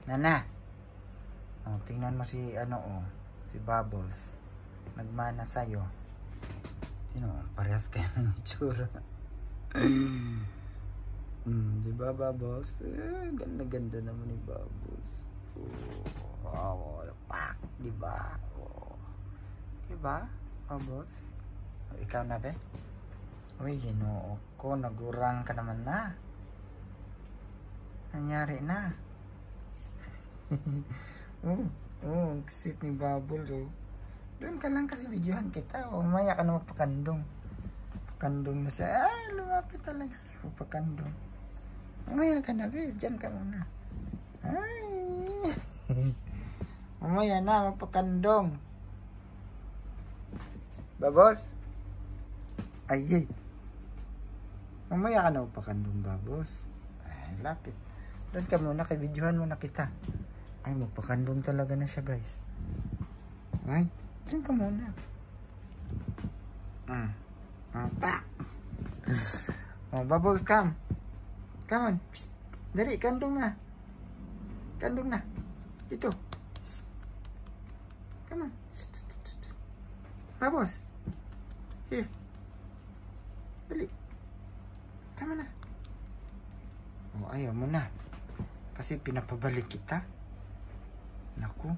Nana. Oh, tingnan mo si ano oh. Si Bubbles. Nagmana sa'yo. Parehas kayo ng itsura. Diba Bubbles? Ganda-ganda naman ni Bubbles. Oh, pak. Diba? Oh. Diba? Bubbles? Oh, ikaw na be? Uy, Ginoo ko. Nagurang ka naman na. Nangyari na. Ang cute ni Bubbles oh. Doon ka lang kasi videohan kita. Mamaya ka na magpakandong. Pakandong na siya. Ay, lumapit talaga. Magpakandong. Mamaya ka na, be. Diyan ka muna. Ay. Mamaya na, magpakandong. Babos? Ay. Mamaya ka na magpakandong, Babos. Ay, lapit. Doon ka muna, kay videohan mo na kita. Ay, magpakandong talaga na siya, guys. Ay. Diyan ka muna. Pa. Oh, Bubbles, come. Come on. Psst. Dali, kandong na. Kandong na. Ito. Psst. Come on. Bubbles. Here. Dali. Come na. Oh, ayaw mo na. Kasi pinapabalik kita. Naku.